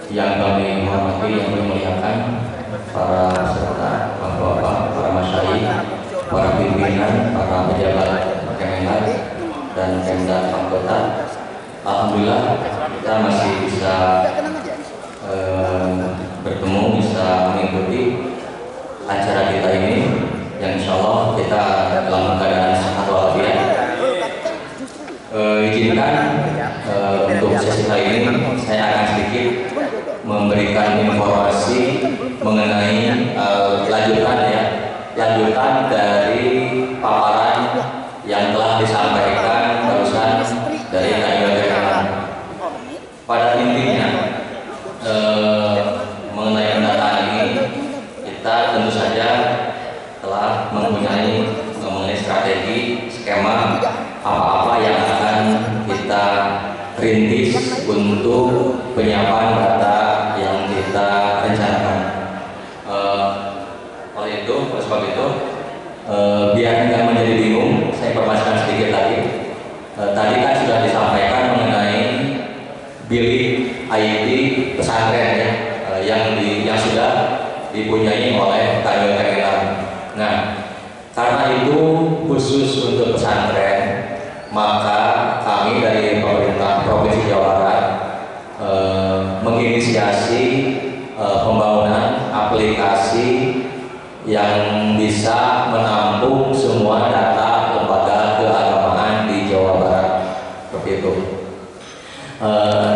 yang kami hormati, yang kami muliakan, para peserta, bapak-bapak, para masyayikh, para pimpinan, para pejabat Kemenag dan Pemda Kota. Alhamdulillah kita masih bisa bertemu, bisa mengikuti acara kita ini, yang insya Allah kita dalam keadaan sehat walafiat. Izinkan untuk sesi kali ini saya akan sedikit memberikan informasi mengenai lanjutan dari paparan yang telah disampaikan barusan dari KIWKM. Pada intinya mengenai pendataan ini kita tentu saja telah mempunyai strategi, skema apa-apa yang akan kita rintis untuk penyiapan data yang kita rencanakan. Oleh sebab itu, biar nggak menjadi bingung, saya informasikan sedikit lagi. Tadi kan sudah disampaikan mengenai bilik IT pesantren ya, yang sudah dipunyai oleh KIWKM. Nah, karena itu khusus untuk pesantren, maka kami dari pemerintah Provinsi Jawa Barat menginisiasi pembangunan aplikasi yang bisa menampung semua data lembaga keagamaan di Jawa Barat. Seperti itu.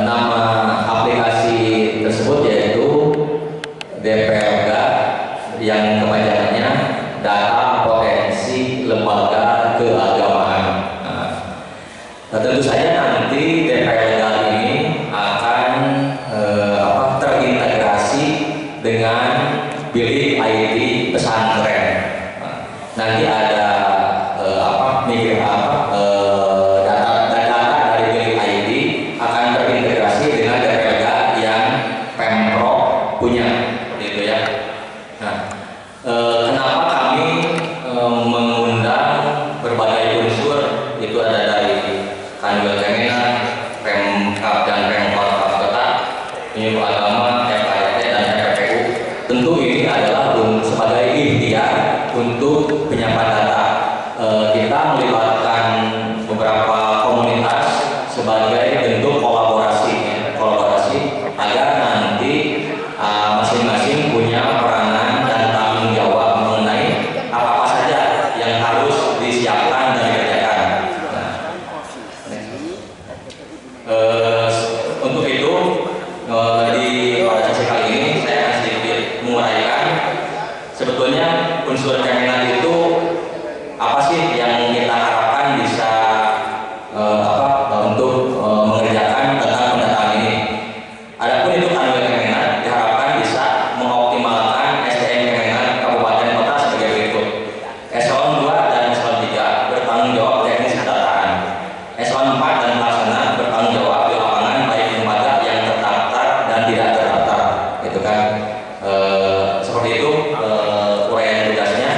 Nama aplikasi tersebut yaitu DPLGA, yang kepanjangannya Data Potensi Lembaga Keagamaan. Nah, tentu saja nanti DPLGA ini akan terintegrasi dengan bilik IT pesantren. Nanti ada data dari bilik IT akan terintegrasi dengan DPLGA yang Pemprov punya, gitu ya. Nah, kenapa kami mengundang berbagai unsur, itu ada dari Kanwil Kemenag, Pemkab dan Pemkot Kota, Penyuluh Agama, FKRT dan FPU. Tentu ini adalah sebagai ikhtiar untuk penyiapan data. Kita melibatkan beberapa komunitas sebagai bentuk kolaborasi agar nanti masing-masing punya peranan dan tanggung jawab mengenai apa-apa saja yang harus disiapkan dan dikerjakan. Untuk itu di pada sesi kali ini saya akan sedikit menguraikan sebetulnya unsur Kemenag itu apa sih yang kita harapkan bisa untuk mengerjakan tentang pendataan ini. Adapun itu Kanwil Kemenag diharapkan bisa mengoptimalkan SDM Kemenag Kabupaten Kota sebagai berikut. Eselon 2 dan Eselon 3 bertanggung jawab teknis pendataan. Eselon 4 dan pelaksana bertanggung jawab di lapangan baik lembaga yang terdaftar dan tidak terdaftar. Gitu kan. Seperti itu uraian tugasnya.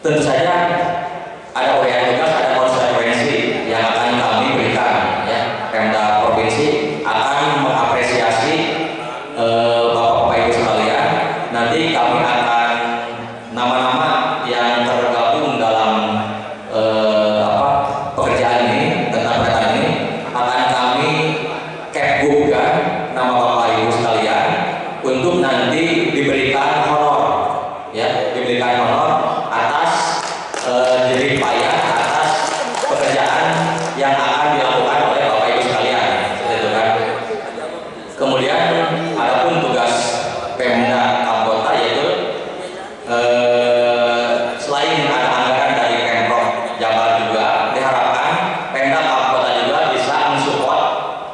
Tentu saja ada uraian tugas, ada konsekuensi yang akan kami berikan ya. Pemda provinsi akan mengapresiasi Bapak-bapak Ibu sekalian. Nanti kami akan nama-nama yang tergabung dalam pekerjaan ini tentang pendataan ini akan kami capbukan nama Bapak Ibu sekalian untuk nanti diberikan honor ya, diberikan honor atas jerih payah, atas pekerjaan yang akan dilakukan oleh Bapak Ibu sekalian, seperti itu kan. Kemudian adapun tugas Pemda Kota yaitu selain ada anggaran dari Pemprov Jabar juga diharapkan Pemda Kota juga bisa mensupport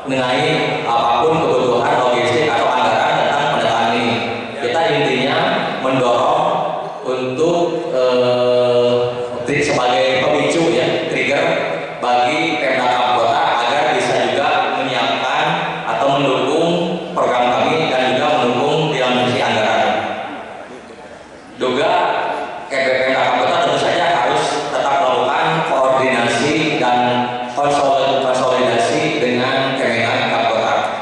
mengenai apapun kebutuhan logistik atau anggaran tentang pendataan ini. Kita intinya mendorong untuk sebagai pemicu ya, trigger bagi Pemda Kota agar bisa juga menyiapkan atau mendukung program kami dan juga mendukung distribusi anggaran. Juga Pemda Kota tentu saja harus tetap melakukan koordinasi dan konsolidasi dengan Kemenag Kota.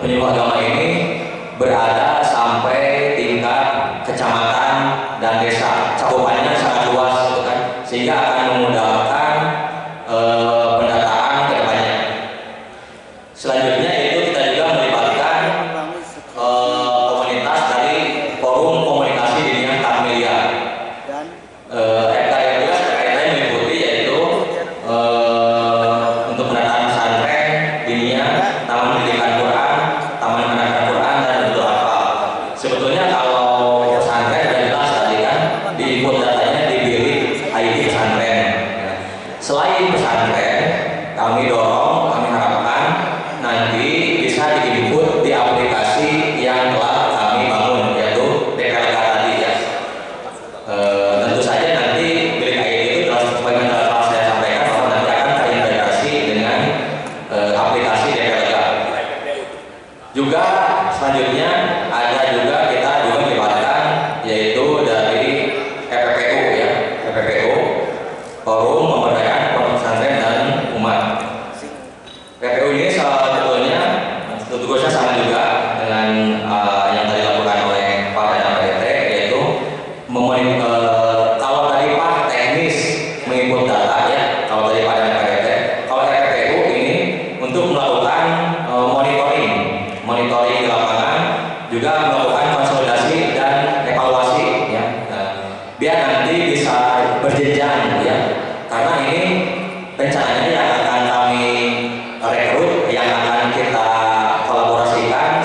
penyuluh agama ini berada sampai tingkat kecamatan dan desa, cakupannya sangat luas gitu kan, sehingga akan memudahkan pendataan ke depannya. Selanjutnya itu kita juga melibatkan komunitas dari Forum Komunikasi Diniyah Tahmiliyah. FKM juga terkait meliputi yaitu untuk pendataan pesantren diniyah, taman pendidikan Quran, taman pendidikan Quran dan Nurul Atfal. Sebetulnya kalau pesantren sudah jelas tadi kan, di input datanya di bilik ID pesantren. Selain pesantren, kami dorong, kami harapkan nanti bisa diinput di aplikasi yang telah kami bangun, yaitu DPLK tadi ya. Tentu saja nanti bilik ID itu sebagaimana telah saya sampaikan bahwa nanti akan terintegrasi dengan aplikasi DPLK. Juga selanjutnya ada juga kita juga melibatkan yaitu dari FPPU ya, FPPU Forum Pemberdayaan Pondok Pesantren dan Umat. PPU ini sebetulnya tugasnya sama juga dengan yang tadi dilakukan oleh Pak dan PT, yaitu kalau tadi Pak teknis menginput data ya, kalau tadi Pak dan PT, kalau PPU ini untuk melakukan monitoring di lapangan, juga melakukan konsolidasi dan evaluasi ya, biar nanti bisa berjenjang ya, karena ini rencananya yang akan kami rekrut, yang akan kita kolaborasikan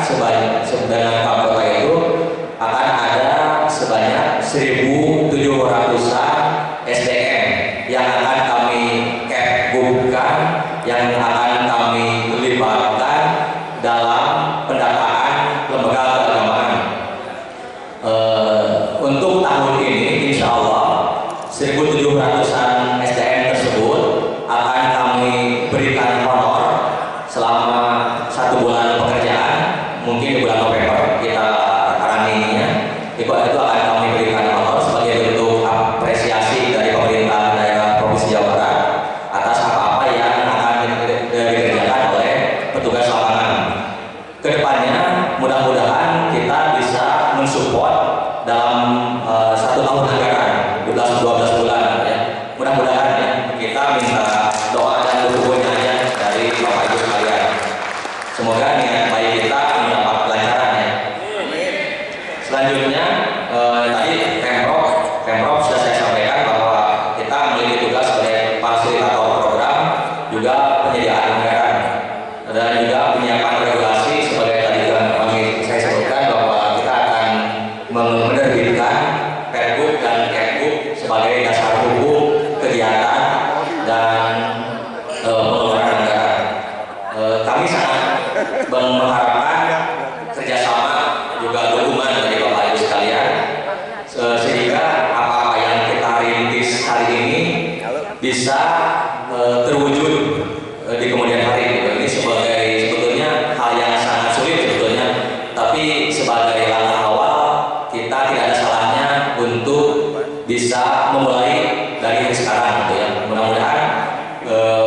dengan Pak Bapak itu akan ada sebanyak 1.700-an SDM yang akan kami capgubkan, yang akan kami libatkan dalam pendataan lembaga keagamaan. Untuk tahun ini insya Allah 1.700-an SDM tersebut akan kami berikan honor selama 1 bulan pekerjaan, mungkin di bulan November kita running-nya itu akan kami berikan honor sebagai bentuk apresiasi dari pemerintah daerah Provinsi Jawa Barat atas apa-apa yang akan dikerjakan oleh petugas lapangan. Kedepannya mudah-mudahan kita bisa mensupport dalam 1 tahun anggaran 12 bulan ya. Mudah-mudahan ya, kita minta doa dan dukungan aja dari Bapak Ibu sekalian. Semoga niat baik kita mendapat kelancaran ya. Selanjutnya tadi Pemprov sudah saya sampaikan bahwa kita memiliki tugas sebagai fasilitator program, juga penyediaan anggaran dan juga penyiapan regulasi sebagai tadi saya sebutkan bahwa kita akan menerbitkan Pergub dan Kepgub sebagai dasar hukum kegiatan dan pengeluaran anggaran. Kami sangat mengharapkan kerjasama juga dukungan dari Bapak Ibu sekalian, sehingga apa-apa yang kita rintis hari ini bisa terwujud di kemudian hari. Ini sebagai sebetulnya hal yang sangat sulit sebetulnya, tapi sebagai langkah awal kita tidak ada salahnya untuk bisa memulai dari sekarang gitu ya. Mudah-mudahan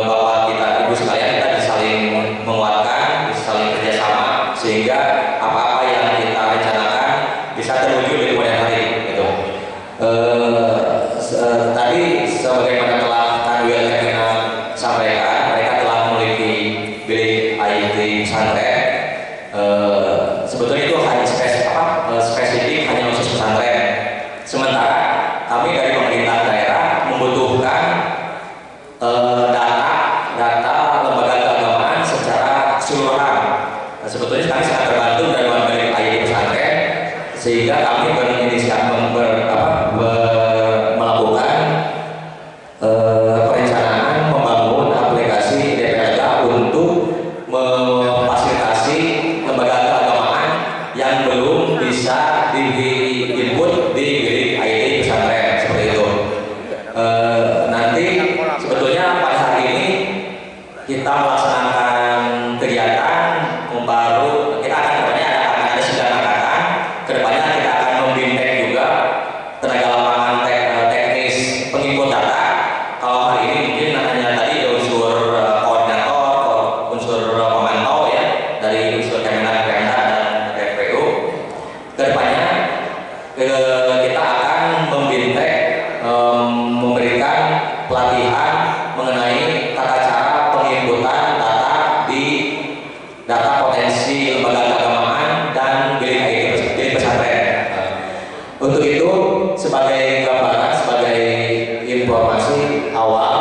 Bapak kita, Ibu sekalian, kita bisa saling menguatkan, bisa saling kerjasama sehingga apa-apa yang kita rencanakan bisa terwujud di kemudian hari gitu. Tadi sebagaimana telah Kanwil Herina sampaikan, mereka telah memiliki bilik IT pesantren. Sebetulnya itu hanya spesifik hanya khusus pesantren. Sementara kami dari pemerintah daerah membutuhkan data lembaga keagamaan secara keseluruhan. Sebetulnya kami sangat terbantu dari bilik IT pesantren, sehingga kami berinisiatif melakukan perencanaan membangun aplikasi DPLK untuk memfasilitasi lembaga keagamaan yang belum bisa di-input di bilik IT pesantren seperti itu. Nanti sebetulnya pada hari ini kita melaksanakan kegiatan baru, kita akan ada 9 angkatan. Kedepannya kita akan membimbing juga tenaga lapangan teknis penginput data. Kalau hari ini mungkin hanya tadi unsur koordinator, unsur pemantau ya dari unsur Kemenak data potensi lembaga keagamaan dan bilik IT bilik pesantren. Untuk itu sebagai gambaran, sebagai informasi awal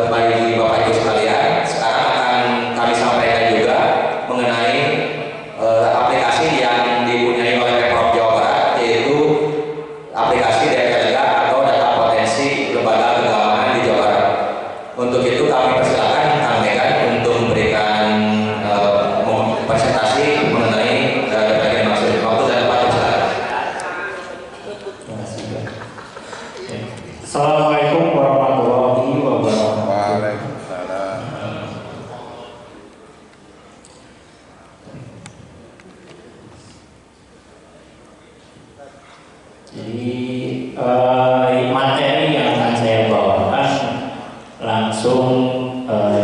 bagi Bapak Ibu sekalian, sekarang akan kami sampaikan juga mengenai aplikasi yang dipunyai oleh Pemprov Jawa Barat, yaitu aplikasi DPLG atau data potensi lembaga keagamaan di Jawa Barat. Untuk itu kami persilakan Kang Dekan untuk memberikan presentasi mengenai DPLG maksud. Waktu dan tempat silakan. Assalamualaikum warahmatullahi wabarakatuh. Waalaikumsalam. Jadi materi yang akan saya bawakan langsung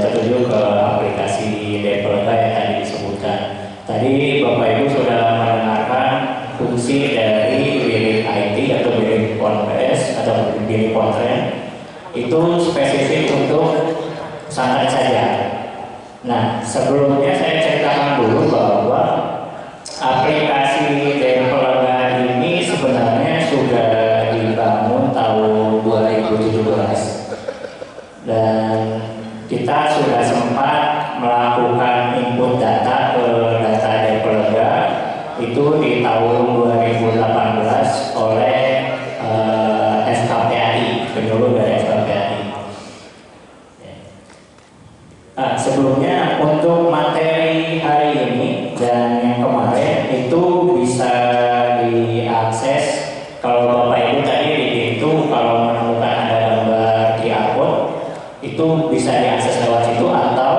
tertuju ke aplikasi DPLG yang tadi disebutkan. Tadi Bapak Ibu sudah mendengarkan fungsi dari bilik IT atau bilik konferensi atau bilik konferensi itu spesifik untuk pesantren saja. Nah, sebelumnya saya ceritakan dulu bahwa aplikasi DPLG ini sebenarnya sudah dibangun tahun 2017 dan kita sudah sempat melakukan input data ke data DPLG itu di tahun 2018 oleh SKPAI, penyuluh dari SKPAI. Sebelumnya untuk materi hari ini dan yang kemarin itu bisa diakses kalau Bapak Ibu tadi di pintu kalau menemukan ada gambar QR code itu bisa diakses lewat situ, atau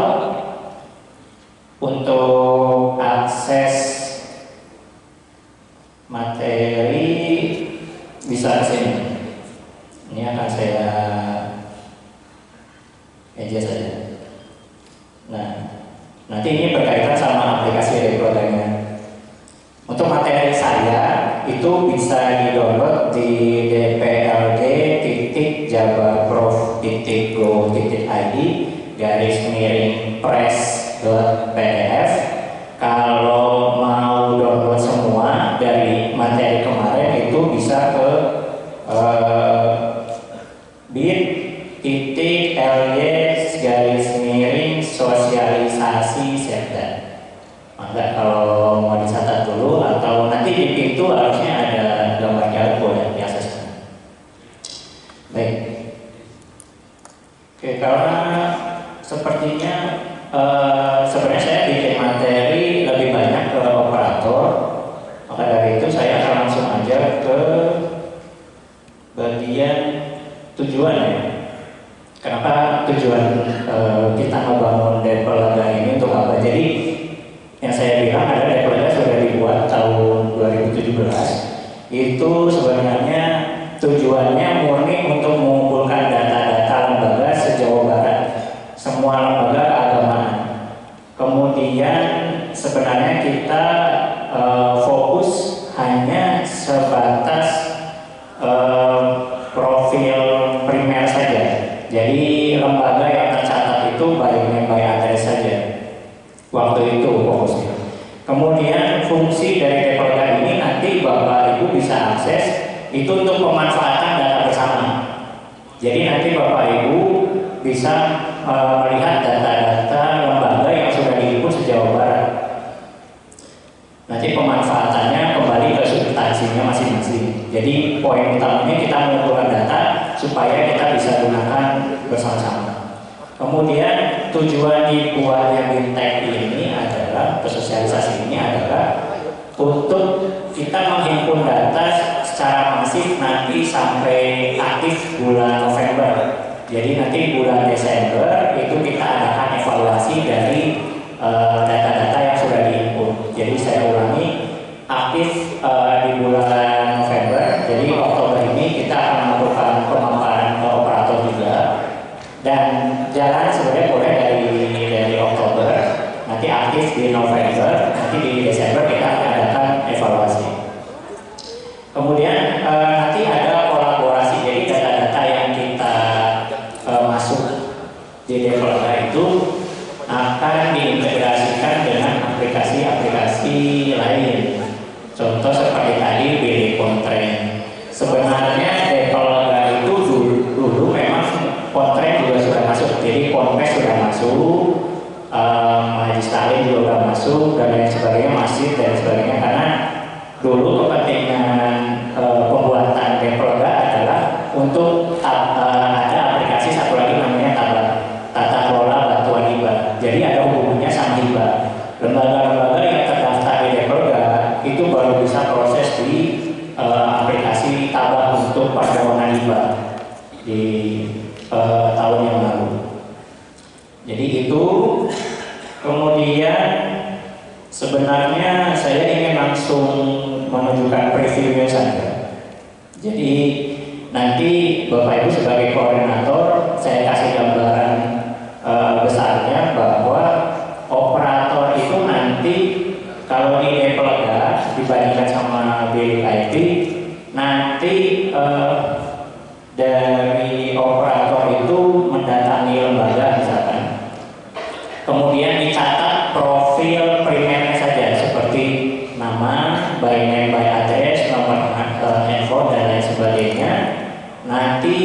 untuk akses materi bisa ke sini. Ini akan saya adjust saja. Nah, nanti ini berkaitan sama aplikasi dari produknya. Untuk materi saya itu bisa di-download di dplg.go.id/press.pdf. Kalau mau download semua dari materi kemarin itu bisa ke bit.ly/sosialisasi Setda. Maka kalau mau dicatat dulu atau nanti di pintu harusnya ada gambar QR code diakseskan. Baik. Oke, karena sepertinya sebenarnya saya bikin materi lebih banyak ke operator, maka dari itu saya akan langsung aja ke bagian tujuan ya. Kenapa tujuan kita membangun DPLG ini untuk apa? Jadi yang saya bilang ada DPLG sudah dibuat tahun 2017. Itu sebenarnya tujuannya murni untuk mengumpulkan data-data lembaga se-Jawa Barat, semua lembaga keagamaan. Kemudian sebenarnya kita fokus hanya sebatas profil primer saja. Jadi lembaga yang tercatat itu by name by address saja. Waktu itu fokusnya. Kemudian fungsi dari DPLG ini nanti Bapak Ibu bisa akses itu untuk pemanfaatan data bersama. Jadi nanti Bapak Ibu bisa melihat data-data lembaga yang sudah diinput se-Jawa Barat. Nanti pemanfaatannya kembali ke substansinya masing-masing. Jadi poin utamanya kita mengumpulkan data supaya kita bisa gunakan bersama-sama. Kemudian tujuan dibuatnya BIMTEK ini adalah, sosialisasi ini adalah untuk kita menghimpun data secara masif nanti sampai aktif bulan November. Jadi nanti bulan Desember itu kita adakan evaluasi dari data-data yang sudah dihimpun. Jadi saya ulangi, aktif di bulan November. Jadi Oktober ini kita akan melakukan pemaparan ke operator juga. Dan jalan sebenarnya boleh dari Oktober, nanti aktif di November, nanti di Desember kita akan adakan evaluasi. Kemudian nanti ada kolaborasi, jadi data-data yang kita masuk di DPLG itu akan diintegrasikan program masuk dan lain sebagainya, masif dan sebagainya, karena dulu kepentingan pembuatan Deproga adalah untuk ada aplikasi satu lagi namanya tata kelola bantuan hibah. Jadi ada hubungannya sama hibah. Lembaga-lembaga yang terdaftar di Deproga itu baru bisa proses di aplikasi tabah untuk permohonan hibah di tahun yang lalu. Jadi itu. Kemudian sebenarnya saya ingin langsung menunjukkan previewnya saja. Jadi nanti Bapak Ibu sebagai koordinator saya kasih gambaran besarnya bahwa operator itu nanti kalau di Deproga dibandingkan sama bilik IT nanti dari operator itu mendatangi lembaga misalkan, kemudian dicatat profil primernya saja seperti nama, by name, by address, nomor handphone dan lain sebagainya. Nanti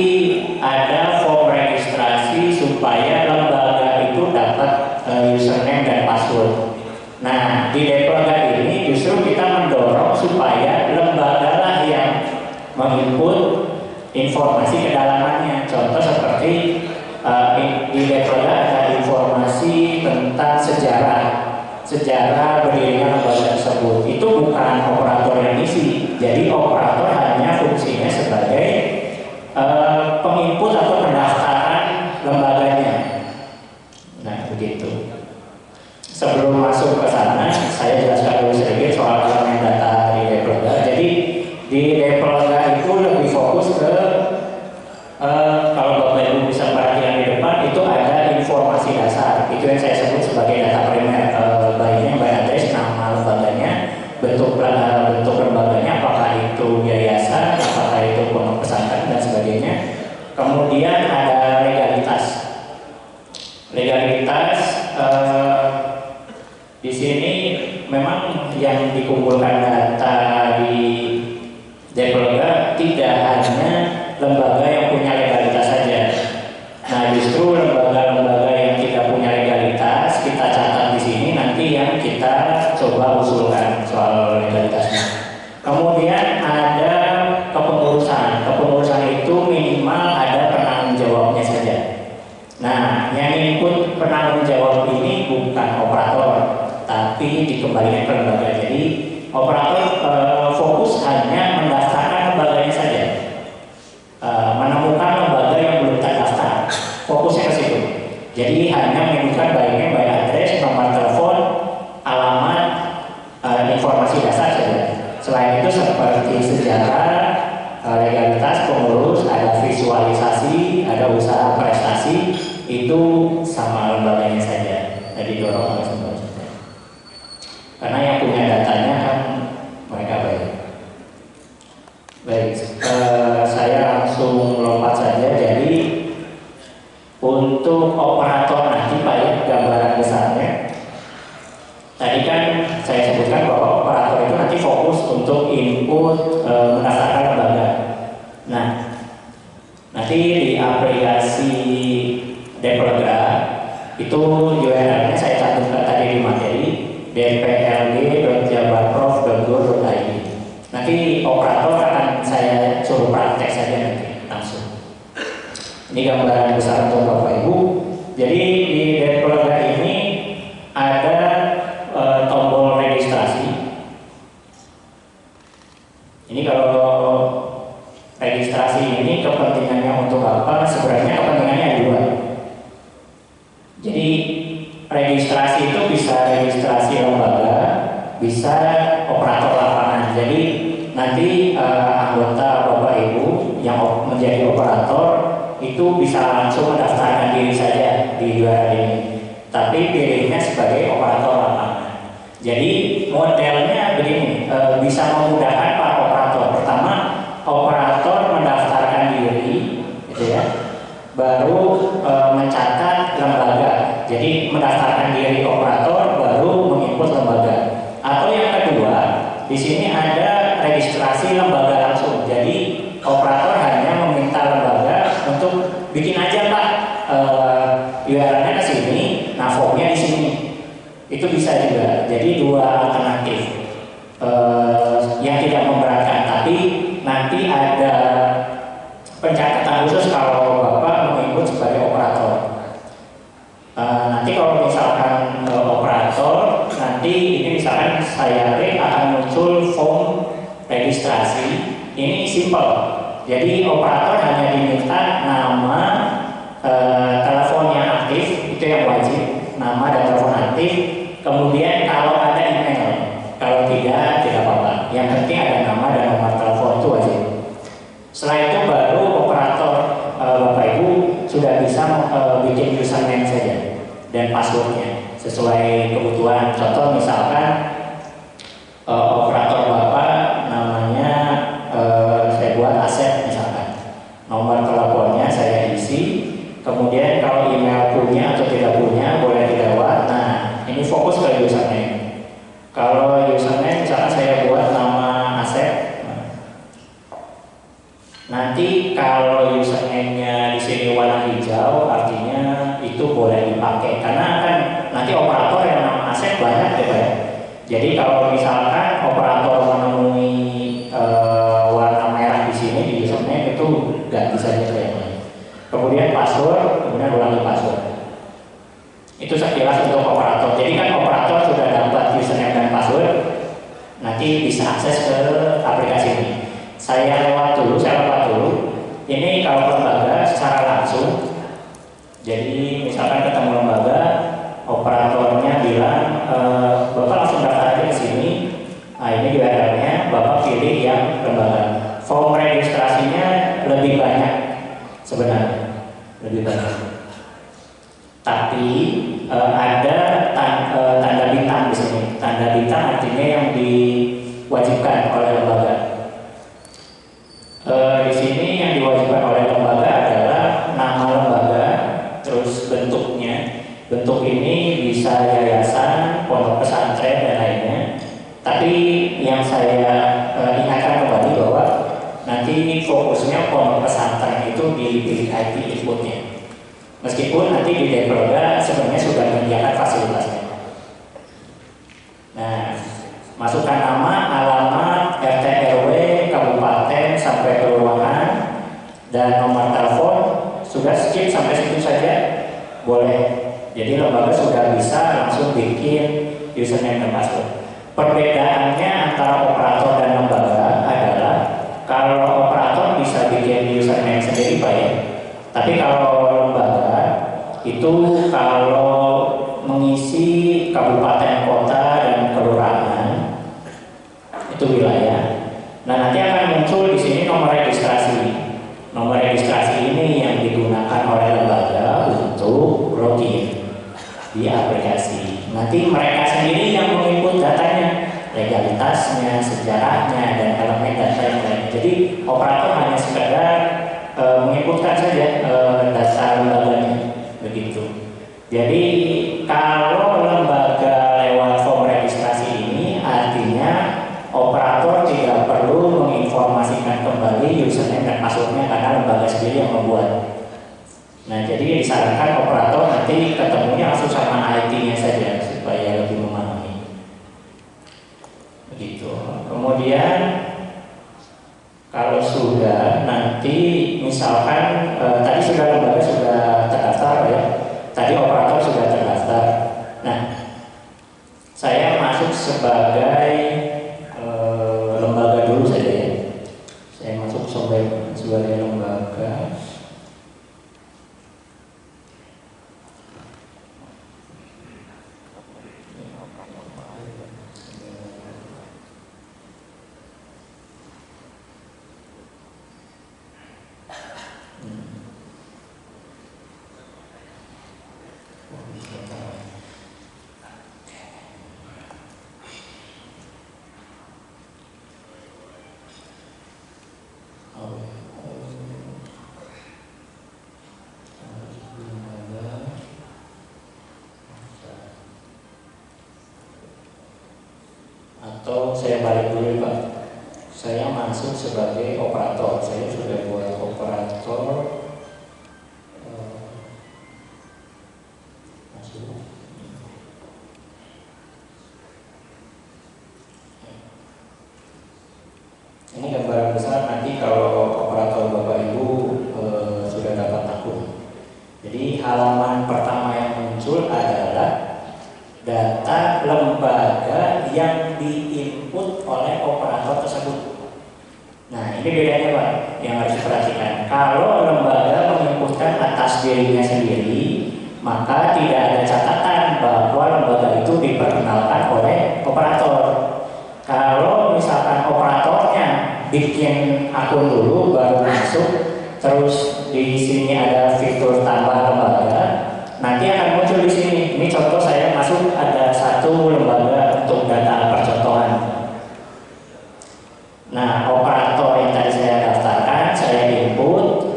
ada form registrasi supaya lembaga itu dapat username dan password. Nah, di Deproga ini justru kita mendorong supaya lembaga lah yang menginput informasi kedalamannya. Contoh seperti di Deproga ada informasi tentang sejarah berdirinya lembaga tersebut. Itu bukan operator yang isi. Jadi operator hanya fungsinya sebagai penginput atau pendaftaran lembaganya. Nah, begitu. Sebelum masuk ke sana, saya jelaskan dulu sedikit soal elemen data di Deproga. Jadi di Deproga itu lebih fokus ke kalau Bapak Ibu bisa perhatikan di depan itu ada informasi dasar. Itu yang saya sebut sebagai data primer, by name, by address, nama lembaganya, bentuk lembaganya, apakah itu yayasan, apakah itu pondok pesantren dan sebagainya. Kemudian ada legalitas. Di sini memang yang dikumpulkan data di Deproga tidak hanya lembaga yang punya legalitas saja. Nah, justru lembaga-lembaga yang tidak punya legalitas kita catat di sini, nanti yang kita coba usulkan soal legalitasnya. Kemudian ada kepengurusan. Kepengurusan itu minimal ada penanggung jawabnya saja. Nah, yang input penanggung jawab ini bukan operator, tapi dikembalikan ke lembaga. Jadi operator fokus hanya mendaftarkan lembaganya saja, menemukan lembaga yang belum terdaftar, fokusnya ke situ. Jadi hanya menyebutkan by name, by address, nomor telepon, alamat, informasi dasar saja. Selain itu seperti sejarah, legalitas pengurus, ada visualisasi, ada usaha prestasi, itu sama lembaganya saja. Jadi dorong oleh semua. Karena yang punya datanya kan mereka baik. Saya langsung lompat saja. Jadi untuk operator nanti Pak ya, gambaran besarnya. Tadi kan saya sebutkan bahwa operator itu nanti fokus untuk input mendaftarkan lembaga. Nah, nanti di aplikasi Deproga itu URL-nya saya cantumkan tadi di materi, dplg.jabarprof.go.id. Nanti operator akan saya suruh praktek saja nanti langsung. Ini gambaran besar untuk Bapak Ibu. Jadi di Deproga ini ada tombol registrasi. Ini kalau registrasi ini kepentingannya untuk apa? Sebenarnya kepentingannya ada dua. Jadi registrasi itu bisa registrasi lembaga, bisa operator lapangan. Jadi nanti anggota Bapak Ibu yang menjadi operator itu bisa langsung mendaftarkan diri saja di URL ini. Tapi pilihnya sebagai operator lapangan. Jadi modelnya begini, bisa memudahkan para operator. Pertama, operator mendaftarkan diri, gitu ya. Baru mencatat lembaga. Jadi mendaftarkan diri operator baru menginput lembaga. Atau yang kedua, di sini ada registrasi lembaga langsung. Jadi operator hanya meminta lembaga untuk bikin aja Pak URL-nya ke sini, nah formnya di sini. Itu bisa juga. juga. Jadi dua alternatif yang tidak memberatkan, tapi nanti ada pencatatan khusus kalau Bapak mengikut sebagai operator. Nanti kalau misalkan operator, nanti ini misalkan saya akan muncul form registrasi. Ini simple. Jadi operator hanya diminta nama, telepon yang aktif, itu yang wajib, nama dan telepon aktif. Kemudian kalau ada email, kalau tidak apa-apa. Yang penting ada nama dan nomor telepon, itu wajib. Setelah itu baru operator Bapak Ibu sudah bisa bikin username saja dan passwordnya sesuai kebutuhan. Contoh misalkan operator Bapak namanya saya buat Asep misalkan, nomor teleponnya saya isi, kemudian kalau email punya atau tidak punya boleh dilewat. Nah ini fokus ke username. Kalau username misalkan saya buat nama Asep, nanti kalau username-nya di sini warna hijau, artinya itu boleh dipakai karena kan nanti operator yang nama Asep banyak ya Pak. Jadi kalau misalkan operator menemui warna merah di sini di username itu nggak bisa dipakai. Kemudian password, kemudian ulangi password. Itu sekilas untuk operator. Jadi kan operator sudah dapat username dan password, nanti bisa akses ke aplikasi ini. Saya lewat dulu. Ini kalau lembaga secara langsung. Jadi misalkan ketemu lembaga, operatornya bilang Bapak langsung daftar aja ke sini. Nah ini URL-nya, Bapak pilih yang lembaga. Form registrasinya lebih banyak sebenarnya, lebih banyak. Tapi ada tanda bintang di sini. Tanda bintang artinya yang diwajibkan oleh lembaga. Di sini yang diwajibkan oleh lembaga adalah nama lembaga, terus bentuknya. Bentuk ini bisa yayasan, pondok pesantren dan lainnya. Tapi yang saya ingatkan kembali bahwa nanti fokusnya pondok pesantren itu di IT inputnya. Meskipun nanti di Dekroda sebenarnya sudah menyediakan fasilitasnya. Nah, masukkan nama, alamat, RT RW, kabupaten sampai kelurahan dan nomor telepon. Sudah skip sampai situ saja boleh. Jadi lembaga sudah bisa langsung bikin username dan password. Perbedaannya antara operator dan lembaga adalah kalau operator bisa bikin username sendiri Pak ya. Tapi kalau lembaga itu kalau mengisi kabupaten, kota dan kelurahan itu wilayah. Nah nanti akan muncul di sini nomor registrasi. Nomor registrasi ini yang digunakan oleh lembaga untuk login di aplikasi. Nanti mereka sendiri yang menginput datanya, legalitasnya, sejarahnya dan elemen data yang lain. Jadi operator hanya sekedar menginputkan saja data lembaganya begitu. Jadi kalau lembaga lewat form registrasi ini artinya operator tidak perlu menginformasikan kembali username dan passwordnya karena lembaga sendiri yang membuat. Nah jadi disarankan operator nanti ketemunya langsung sama IT-nya saja supaya lebih memahami. Begitu. Kemudian kalau sudah nanti misalkan tadi sudah lembaga sudah terdaftar ya. Tadi operator sudah terdaftar. Nah, saya masuk sebagai lembaga dulu saja ya. Saya masuk sebagai lembaga. Atau saya balik dulu Pak. Saya masuk sebagai operator. Saya sudah buat operator. Masuk. Ini gambaran besar nanti kalau operator Bapak Ibu sudah dapat akun. Jadi halaman pertama yang muncul adalah data lembaga yang diinput oleh operator tersebut. Nah, ini bedanya Pak, yang harus diperhatikan. Kalau lembaga menginputkan atas dirinya sendiri, maka tidak ada catatan bahwa lembaga itu diperkenalkan oleh operator. Kalau misalkan operatornya bikin akun dulu baru masuk, terus di sini ada fitur tambah lembaga, nanti akan muncul di sini. Ini contoh saya masuk ada satu lembaga untuk data percontohan. Nah, operator yang tadi saya daftarkan, saya input,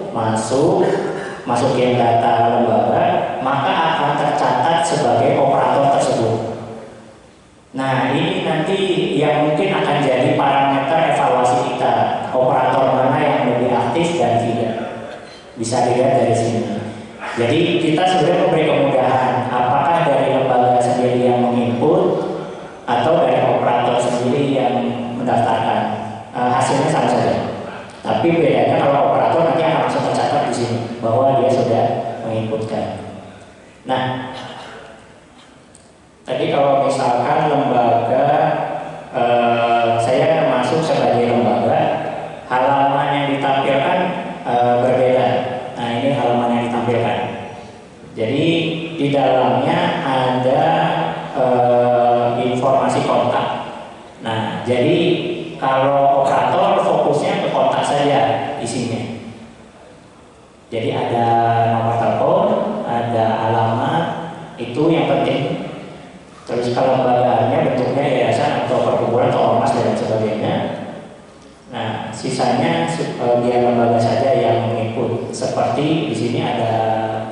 masukin data lembaga, maka akan tercatat sebagai operator tersebut. Nah, ini nanti yang mungkin akan jadi parameter evaluasi kita, operator mana yang lebih aktif dan tidak. Bisa dilihat dari sini. Jadi kita sebenarnya memberi kemudahan, apakah dari lembaga sendiri yang menginput atau dari operator sendiri yang mendaftarkan. Hasilnya sama saja. Tapi bedanya kalau operator nanti akan langsung tercatat di sini bahwa dia sudah menginputkan. Nah, tadi kalau misalkan lembaga saya masuk sebagai lembaga, halaman yang ditampilkan berbeda. Nah, ini halaman yang ditampilkan. Jadi di dalamnya ada informasi kontak. Nah, jadi kalau operator fokusnya ke kontak saja isinya. Jadi ada nomor telepon, ada alamat, itu yang penting. Terus kalau lembaganya bentuknya yayasan atau perkumpulan atau ormas dan sebagainya. Nah, sisanya biar lembaga saja yang menginput. Seperti di sini ada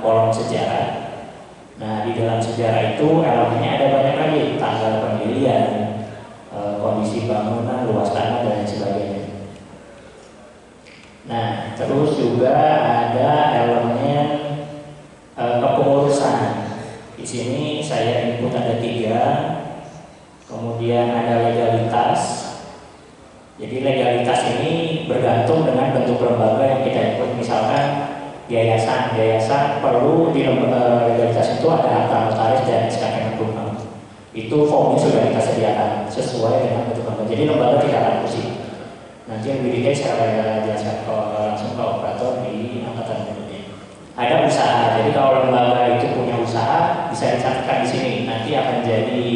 kolom sejarah. Nah, di dalam sejarah itu elemennya ada banyak lagi, tanggal pendirian, kondisi bangunan, luas tanah dan sebagainya. Nah, terus juga ada elemen kepengurusan. Di sini saya input ada 3, kemudian ada legalitas. Jadi legalitas ini bergantung dengan bentuk lembaga yang kita input. Misalkan yayasan perlu di legalitas itu ada akta notaris dan SK Kemenkumham. Itu formnya sudah kita sediakan sesuai dengan bentuk lembaga. Jadi lembaga tidak akan pusing. Nanti yang lebih detail saya jelaskan langsung ke operator di angkatan berikutnya. Ada usaha. Jadi kalau lembaga itu punya usaha bisa dicatatkan di sini. Nanti akan jadi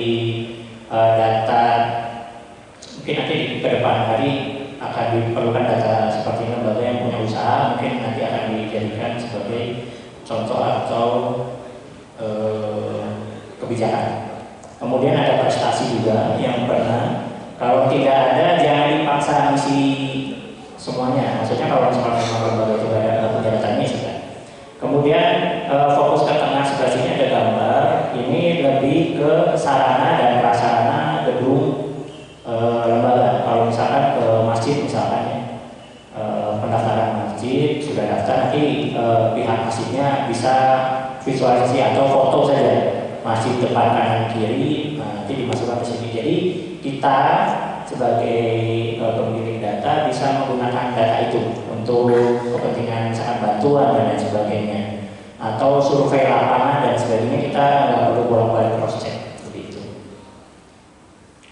data. Mungkin nanti ke depan hari akan diperlukan data seperti lembaga yang punya usaha. Mungkin nanti akan dijadikan sebagai contoh atau kebijakan. Kemudian ada prestasi juga yang pernah. Kalau tidak ada jangan dipaksa ngisi semuanya. Maksudnya kalau misalnya lembaga itu ada punya datanya sudah. Kemudian fokus ke tengah sebelah sini ada gambar. Ini lebih ke sarana dan prasarana gedung lembaga. Kalau misalkan ke masjid misalkan ya, pendaftaran masjid sudah daftar, nanti pihak masjidnya bisa visualisasi atau foto saja. Masjid depan kanan kiri, nanti dimasukkan ke sini. Jadi kita sebagai pemilik data bisa menggunakan data itu untuk kepentingan misalkan bantuan dan lain sebagainya, atau survei lapangan dan sebagainya. Kita nggak perlu bolak-balik cross check begitu.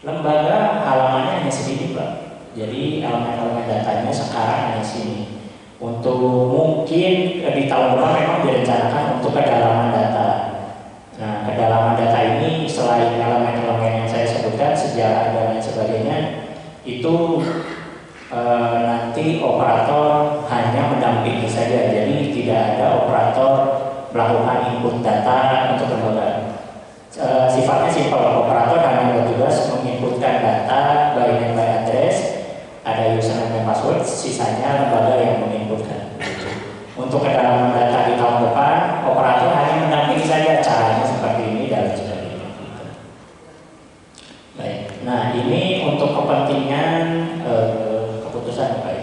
Lembaga halamannya hanya sedikit Pak. Jadi elemen-elemen datanya sekarang hanya sini. Untuk mungkin di tahun depan memang direncanakan untuk kedalaman data. Nah, kedalaman data ini selain elemen-elemen yang saya sebutkan, sejarah dan lain sebagainya, itu nanti operator hanya mendampingi saja. Jadi tidak ada operator melakukan input data untuk lembaga. Sifatnya simpel, operator hanya bertugas menginputkan data by name by address, ada username dan password, sisanya lembaga yang menginputkan. Untuk kedalaman data di tahun depan, operator hanya mendampingi saja, caranya seperti ini dan sebagainya. Baik, nah ini untuk kepentingan keputusan Pak.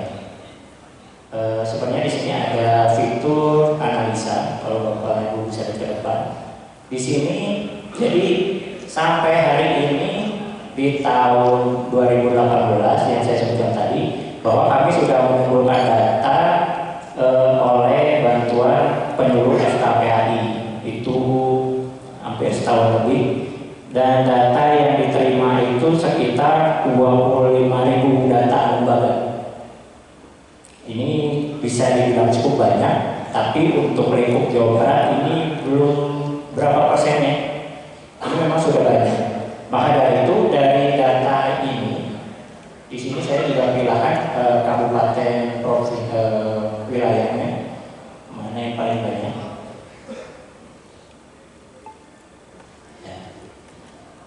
Sebenarnya di sini ada fitur analisa. Kalau Bapak Ibu bisa lihat ke depan, di sini jadi sampai hari ini di tahun 2018 yang saya sebutkan tadi, bahwa kami sudah mengumpulkan data oleh bantuan penyuluh FKPAI itu hampir setahun lebih, dan data yang diterima itu sekitar 25.000 data lembaga. Ini bisa dibilang cukup banyak, tapi untuk lingkup Jawa Barat ini belum berapa persennya. Ini memang sudah banyak. Maka dari itu, dari data ini, di sini saya juga pilihkan kabupaten provinsi wilayahnya mana yang paling banyak. Ya.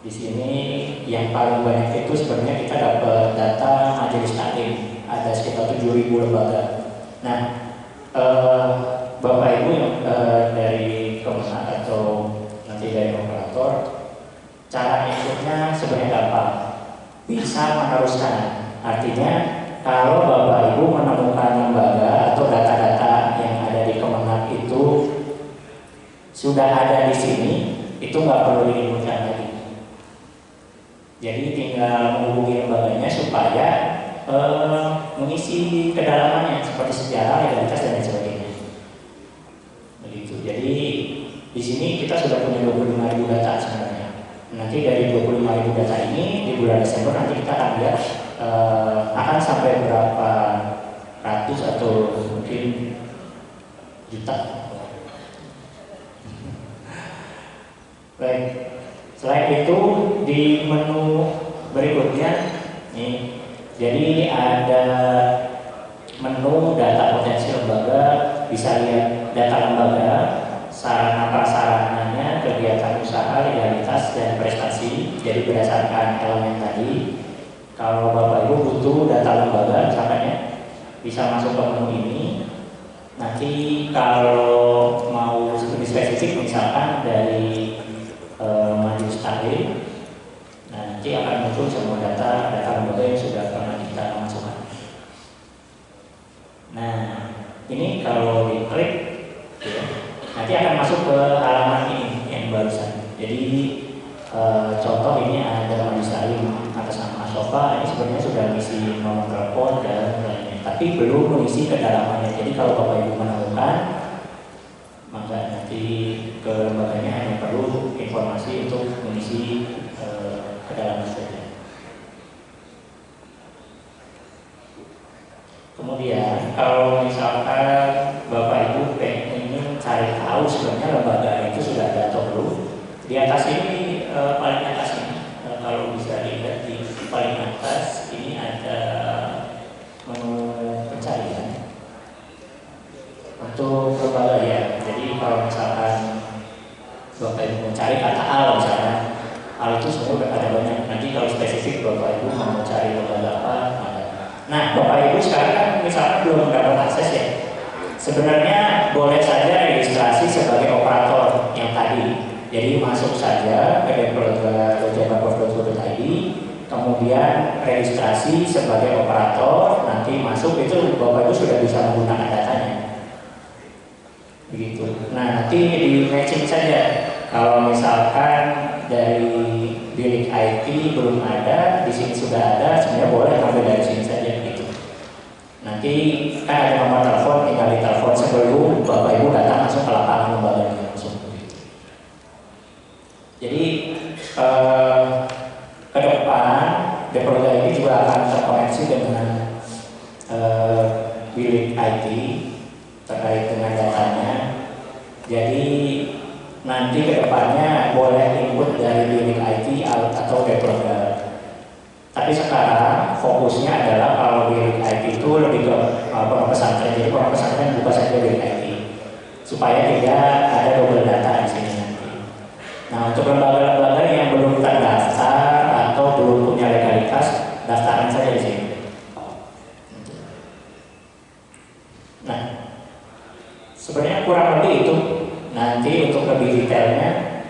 Di sini yang paling banyak itu sebenarnya kita dapat data majelis taklim, ada sekitar 7.000 lembaga. Nah, Bapak Ibu yang dari Kemenang atau nanti dari operator, cara ikutnya sebenarnya gampang, bisa meneruskan. Artinya kalau Bapak Ibu menemukan lembaga atau data-data yang ada di Kemenang itu sudah ada di sini, itu nggak perlu diinputkan lagi. Jadi tinggal menghubungi lembaganya supaya mengisi kedalamannya seperti sejarah, legalitas dan lain sebagainya. Begitu. Jadi di sini kita sudah punya 25.000 data sebenarnya. Nanti dari 25.000 data ini di bulan Desember nanti kita akan lihat akan sampai berapa ratus atau mungkin juta. Baik. Selain itu di menu berikutnya nih, jadi ada menu data potensi lembaga, bisa lihat data lembaga, sarana prasarananya, kegiatan usaha, legalitas dan prestasi. Jadi berdasarkan elemen tadi, kalau Bapak Ibu butuh data lembaga misalkan ya, bisa masuk ke menu ini. Nanti kalau mau lebih spesifik misalkan dari majelis taklim, nah nanti akan muncul semua data lembaga yang sudah pernah kita masukkan. Nah ini kalau diklik ya, nanti akan masuk ke halaman ini yang barusan. Jadi contoh ini ada majelis taklim atas nama Asofa, ini sebenarnya sudah mengisi nomor telepon dan lainnya, tapi belum mengisi kedalamannya. Jadi kalau Bapak Ibu menemukan, maka nanti ke lembaganya hanya perlu informasi untuk mengisi kedalaman saja. Kemudian kalau misalkan Bapak Ibu ingin cari tahu sebenarnya lembaga itu sudah ada atau belum, di atas ini paling atas ini kalau bisa dilihat di paling atas ini ada menu pencarian untuk lembaga ya. Jadi kalau misalkan Bapak Ibu mencari kata al misalnya, al itu semua ada banyak. Nanti kalau spesifik Bapak Ibu mau cari lembaga apa, ada. Nah Bapak Ibu sekarang kan misalkan belum mendapat akses ya, sebenarnya boleh saja registrasi sebagai operator yang tadi. Jadi masuk saja ke deploga.jabarpos.go.id, kemudian registrasi sebagai operator, nanti masuk itu Bapak Ibu sudah bisa menggunakan datanya. Begitu. Nah nanti di matching saja. Kalau misalkan dari bilik IT belum ada, di sini sudah ada, sebenarnya boleh ambil dari sini saja gitu. Nanti kan ada nomor telepon, tinggal ditelepon sebelum Bapak Ibu datang langsung ke lapangan lembaganya langsung. Jadi ke depan deploga ini juga akan terkoneksi dengan bilik IT terkait dengan datanya. Jadi nanti ke depannya boleh input dari bilik IT atau deploga. Tapi sekarang fokusnya adalah kalau bilik IT itu lebih ke pondok pesantren. Jadi pondok pesantren buka saja bilik IT supaya tidak ada double data di sini nanti. Nah untuk lembaga-lembaga yang belum terdaftar atau belum punya legalitas, daftarkan saja di sini. Nah sebenarnya kurang lebih itu. Nanti untuk lebih detailnya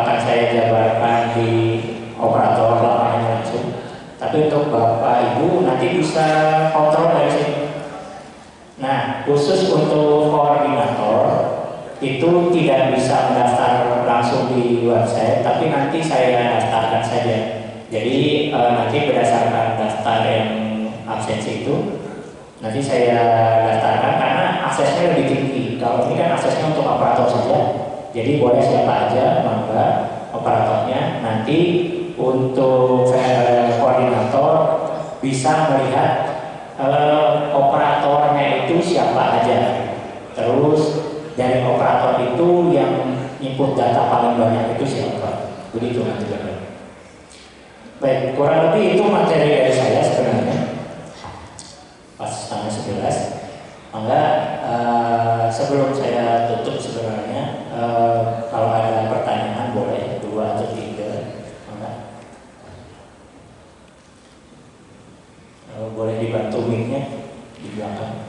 akan saya jabarkan di operator lapangannya langsung. Tapi untuk Bapak Ibu nanti bisa kontrol dari sini. Nah khusus untuk koordinator itu tidak bisa mendaftar langsung di website, tapi nanti saya daftarkan saja. Jadi nanti berdasarkan daftar yang absensi itu nanti saya daftarkan karena aksesnya lebih tinggi. Kalau ini kan aksesnya untuk operator saja, jadi boleh siapa aja mangga operatornya. Nanti untuk koordinator bisa melihat operatornya itu siapa aja. Terus dari operator itu yang input data paling banyak itu siapa. Begitu nanti. Baik, kurang lebih itu materi dari saya sebenarnya. Pas setengah 11. Maka sebelum saya tutup sebenarnya, kalau ada pertanyaan boleh 2 atau 3. Maka boleh dibantu mic-nya di belakang.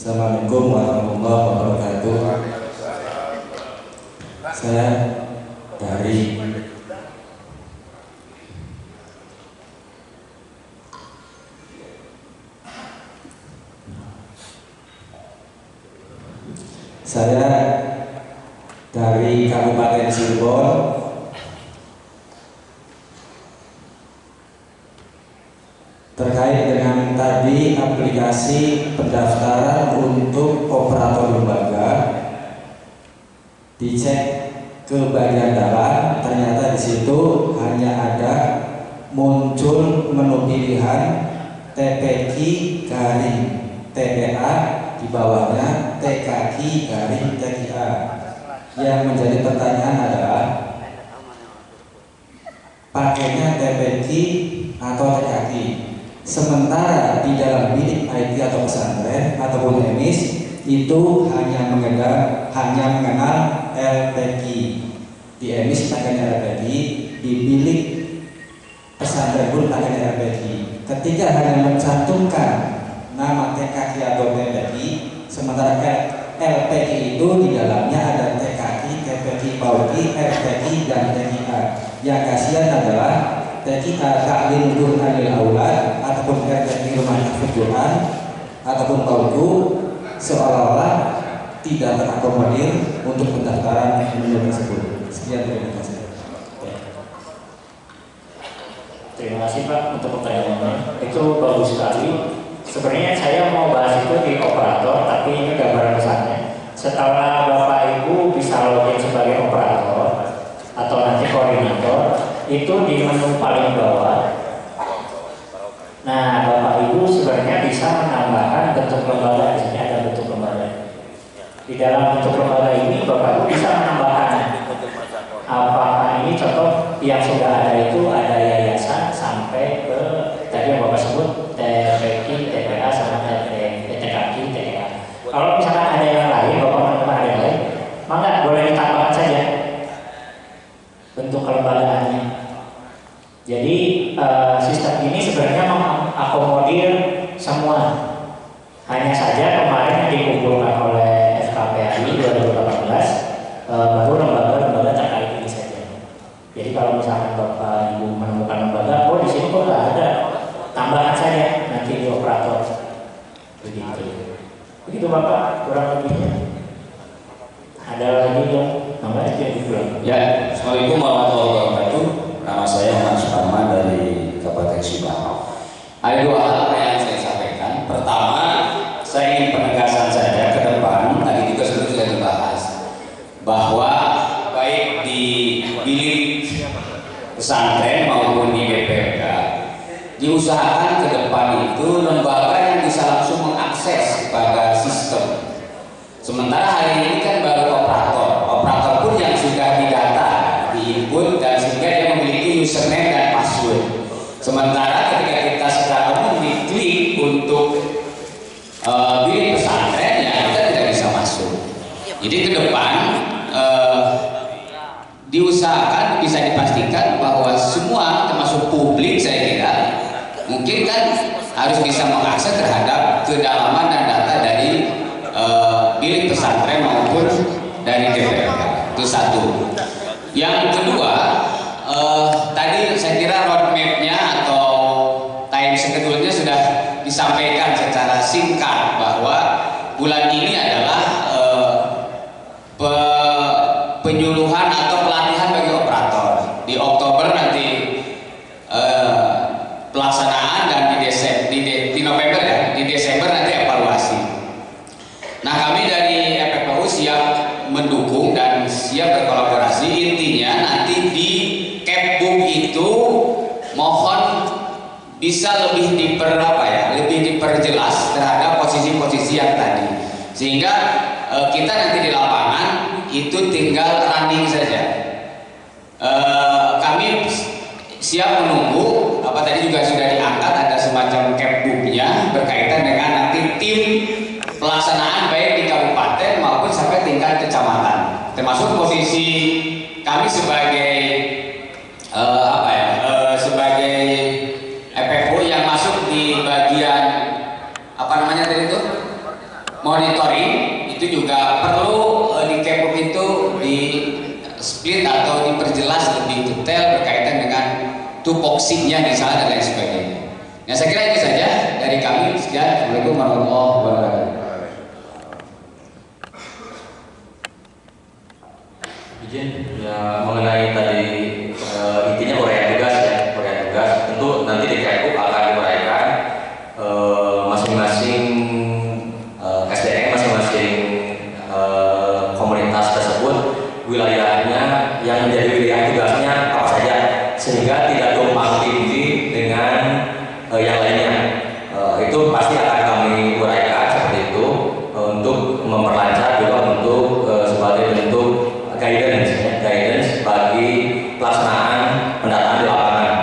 Assalamualaikum warahmatullahi wabarakatuh. Saya dari Kabupaten Cirebon. Terkait dengan tadi aplikasi pendaftaran untuk operator lembaga, dicek ke bagian dalam, ternyata di situ hanya ada muncul menu pilihan TPQ garing TPA, di bawahnya TKQ garing TKA. Yang menjadi pertanyaan adalah pakainya TPQ atau TKQ. Sementara di dalam bilik IT atau pesantren ataupun emis itu hanya mengenal LPQ. Di emis pakainya LPQ, di bilik pesantren pun pakainya LPQ. Ketika hanya mencantumkan nama TKQ atau TPQ, sementara LPQ itu di dalamnya ada TKQ, TPQ Pauki, LPQ dan TKA. Yang kasihan adalah TKA Ta'lim Qur'anil Aulad ataupun RTQ Rumah Hafidz Quran ataupun Pauku seolah-olah tidak terakomodir untuk pendaftaran menu tersebut. Sekian, terima kasih. Terima kasih Pak untuk pertanyaannya. Itu bagus sekali. Sebenarnya saya mau bahas itu di operator, tapi ini gambaran besarnya. Setelah Bapak Ibu bisa login sebagai operator atau nanti koordinator, itu di menu paling bawah. Nah, Bapak Ibu sebenarnya bisa menambahkan bentuk lembaga. Di sini ada bentuk lembaga. Di dalam bentuk lembaga ini Bapak Ibu bisa menambahkan apakah ini contoh yang sudah ada itu ada yayasan sampai ke tadi yang Bapak sebut TPQ, TPA sama TKQ, TKA. Kalau misalkan ada yang lain, Bapak menemukan ada yang lain, maka boleh ditambahkan saja bentuk kelembagaannya. Jadi sistem ini sebenarnya mengakomodir semua. Hanya saja kemarin yang dikumpulkan oleh FKPAI 2018 baru lembaga-lembaga terkait ini saja. Jadi kalau misalkan Bapak Ibu menemukan lembaga, oh di sini kok nggak ada, tambahkan saja nanti di operator. Begitu. Begitu Bapak, kurang lebihnya. Ada lagi yang namanya itu yang dibilang. Ya, Assalamualaikum warahmatullahi wabarakatuh. Nama saya Mas Parman dari Kabupaten Subang. Ada 2 hal yang saya sampaikan. Pertama, saya ingin penegasan saja ke depan. Tadi juga sudah dibahas bahwa baik di bilik pesantren maupun di BPK diusahakan ke depan itu lembaga yang bisa langsung mengakses kepada sistem. Sementara hari ini kan baru operator pun yang sudah didata, diinput dan sehingga dia memiliki username dan password. Sementara ketika kita secara umum diklik untuk bilik pesantren, ya kita tidak bisa masuk. Jadi ke depan diusahakan bisa dipastikan bahwa semua termasuk publik saya kira mungkin kan harus bisa mengakses terhadap kedalaman dan data dari bilik pesantren maupun dari DPRK. Itu satu. Yang kedua, tadi saya kira roadmap-nya atau itu mohon bisa lebih lebih diperjelas terhadap posisi-posisi yang tadi, sehingga kita nanti di lapangan itu tinggal running saja. Kami siap menunggu, tadi juga sudah diangkat ada semacam capbooknya berkaitan dengan nanti tim pelaksanaan baik di kabupaten maupun sampai tingkat kecamatan, termasuk posisi kami sebagai sebagai EPO yang masuk di bagian tadi itu monitoring, itu juga perlu di capbook itu di split atau diperjelas lebih detail berkaitan dengan tupoksinya misalnya dan lain sebagainya. Nah, saya kira itu saja dari kami. Sekian. Assalamualaikum warahmatullahi wabarakatuh. Izin ya, mengenai tadi intinya uraian tugas ya, uraian tugas tentu nanti di Kemku akan diuraikan masing-masing SDM, masing-masing komunitas tersebut wilayahnya yang menjadi wilayah tugasnya apa saja, sehingga tidak tumpang tindih dengan yang lainnya. Itu pasti akan kami uraikan seperti itu untuk memperlancar juga untuk sebagai bentuk guidance bagi pelaksanaan pendataan di lapangan.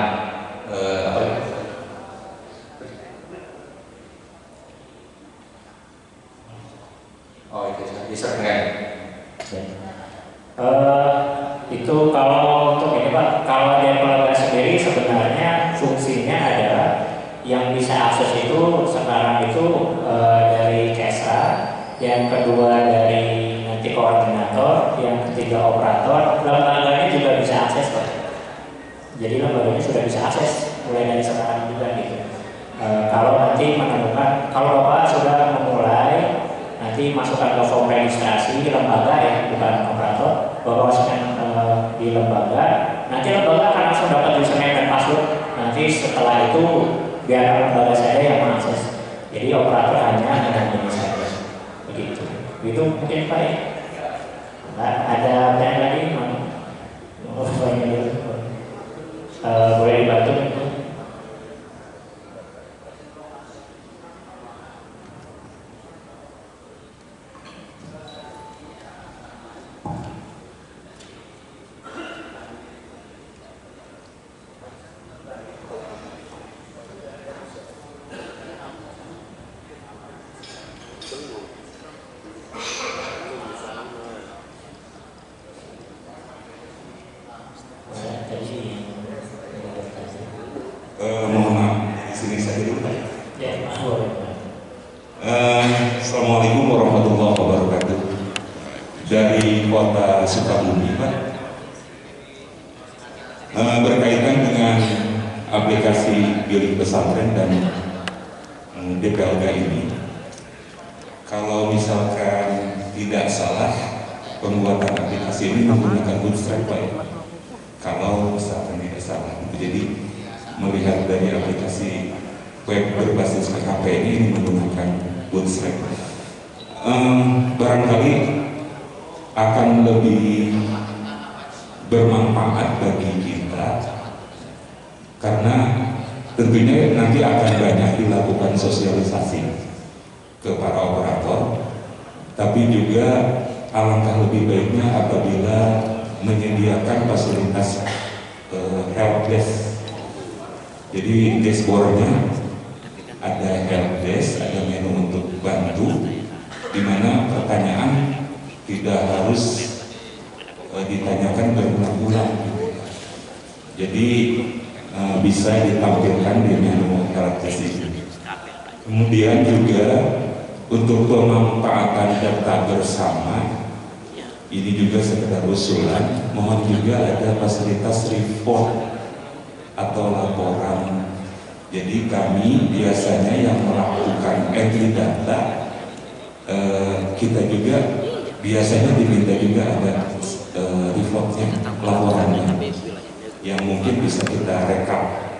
Itu bisa kan? Itu kalau untuk ini Pak, kalau DPLB sendiri sebenarnya fungsinya adalah yang bisa akses itu sekarang itu dari Kesra, yang kedua dari nanti koordinator, yang ketiga operator. Lembaganya juga bisa akses Pak. Jadi lembaganya sudah bisa akses mulai dari sekarang juga gitu. Kalau nanti menemukan, kalau Bapak sudah memulai nanti masukkan ke form registrasi di lembaga ya, bukan operator. Bapak masukkan di lembaga, nanti lembaga akan langsung dapat username dan password. Nanti setelah itu biar lembaga saya yang mengakses. Jadi operator hanya mendampingi saja. Begitu. Itu mungkin Pak ya. Ada pertanyaan lagi? Boleh dibantu? Mohon maaf, di sini saja dulu Pak. Ya, Assalamualaikum warahmatullahi wabarakatuh. Dari kota Sukabumi Pak, berkaitan dengan aplikasi Bilik Pesantren dan DPLK ini, kalau misalkan tidak salah pembuatan aplikasi ini menggunakan Bootstrap Pak ya? Kalau misalkan tidak salah, jadi melihat dari aplikasi web berbasis PHP ini menggunakan Bootstrap, barangkali akan lebih bermanfaat bagi kita, karena tentunya nanti akan banyak dilakukan sosialisasi ke para operator, tapi juga alangkah lebih baiknya apabila menyediakan fasilitas helpdesk. Jadi dashboardnya ada helpdesk, ada menu untuk bantu, di mana pertanyaan tidak harus ditanyakan berulang-ulang. Jadi bisa ditampilkan di menu helpdesk itu. Kemudian juga untuk pemanfaatan data bersama, ini juga sekedar usulan, mohon juga ada fasilitas report atau laporan. Jadi kami biasanya yang melakukan entry data, kita juga biasanya diminta juga ada reportnya, laporannya, yang mungkin bisa kita rekap.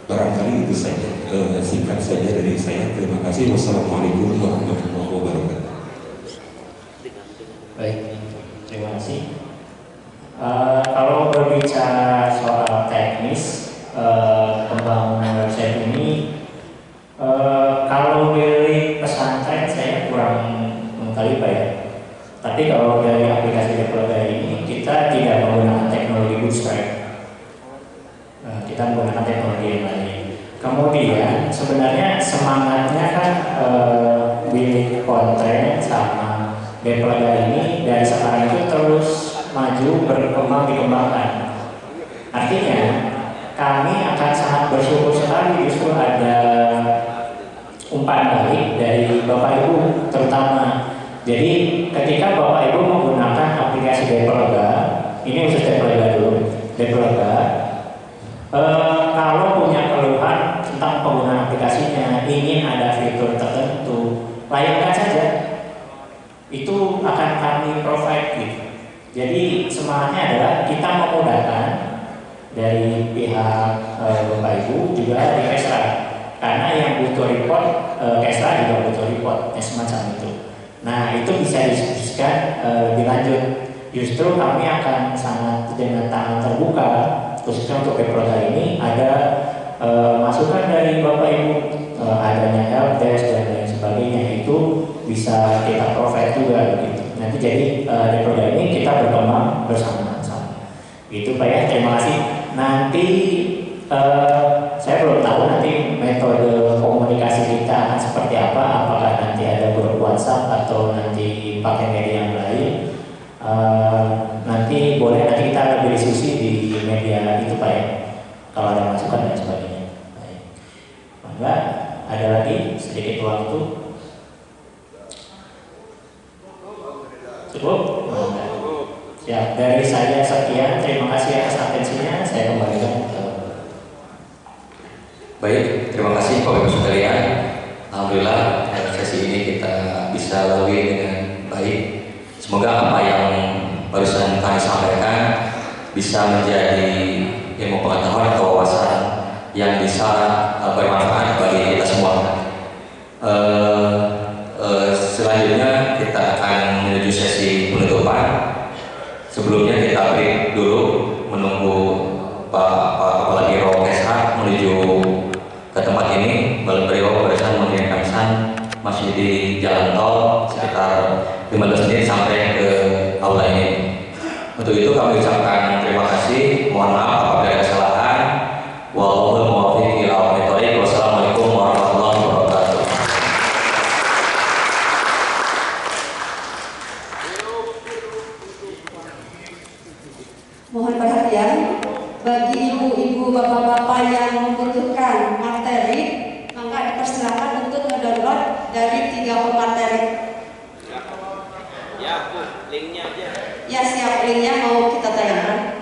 Barangkali itu saja, singkat saja dari saya. Terima kasih. Wassalamualaikum warahmatullahi wabarakatuh. Baik, terima kasih. Kalau berbicara soal teknis, kita menggunakan teknologi yang lain. Kemudian sebenarnya semangatnya kan bilik konten sama Deplaga ini dari sekarang itu terus maju, berkembang, dikembangkan. Artinya kami akan sangat bersyukur sekali justru ada umpan balik dari Bapak Ibu terutama. Jadi ketika Bapak Ibu menggunakan aplikasi Deplaga, ini khusus Deplaga dulu, Deplaga, kalau punya keluhan tentang penggunaan aplikasinya, ingin ada fitur tertentu, layangkan saja. Itu akan kami provide gitu. Jadi semangatnya adalah kita memudahkan dari pihak Bapak Ibu juga di Kesra. Karena yang butuh report, Kesra juga butuh report, semacam itu. Nah itu bisa didiskusikan lebih lanjut. Justru kami akan sangat dengan tangan terbuka, khususnya untuk Deplaga ini ada masukan dari Bapak Ibu, adanya helpdesk dan lain sebagainya, itu bisa kita provide juga begitu. Nanti jadi Deplaga ini kita berkembang bersama-sama. Itu Pak ya, terima kasih. Nanti saya belum tahu nanti metode komunikasi kita akan seperti apa, apakah nanti ada grup WhatsApp atau nanti pakai media yang lain. Nanti boleh nanti kita lebih diskusi di media itu Pak ya, kalau ada masukan dan sebagainya. Baik. Maka ada lagi sedikit waktu. Cukup? Ya, dari saya sekian. Terima kasih atas atensinya. Saya kembalikan ke. Baik, terima kasih Bapak Ibu sekalian. Alhamdulillah sesi ini kita bisa lalui dengan baik. Semoga apa yang barusan kami sampaikan bisa menjadi ilmu pengetahuan atau wawasan yang bisa bermanfaat bagi kita semua. Selanjutnya kita akan menuju sesi penutupan. Sebelumnya kita break dulu menunggu Pak Kepala Biro Kesra menuju ke tempat ini. Beliau barusan mengirim pesan masih di jalan tol sekitar 15 menit sampai ke aula ini. Untuk itu kami ucapkan terima kasih. Mohon maaf apabila ada kesalahan. Wallahul muwaffiq ila aqwamit thoriq. Wassalamualaikum warahmatullahi wabarakatuh. Mohon perhatian bagi ibu-ibu, bapak-bapak yang membutuhkan materi, maka dipersilakan untuk mendownload dari 3 pemateri. Ya, Bu, linknya aja. Ya siap, linknya mau kita tayangkan.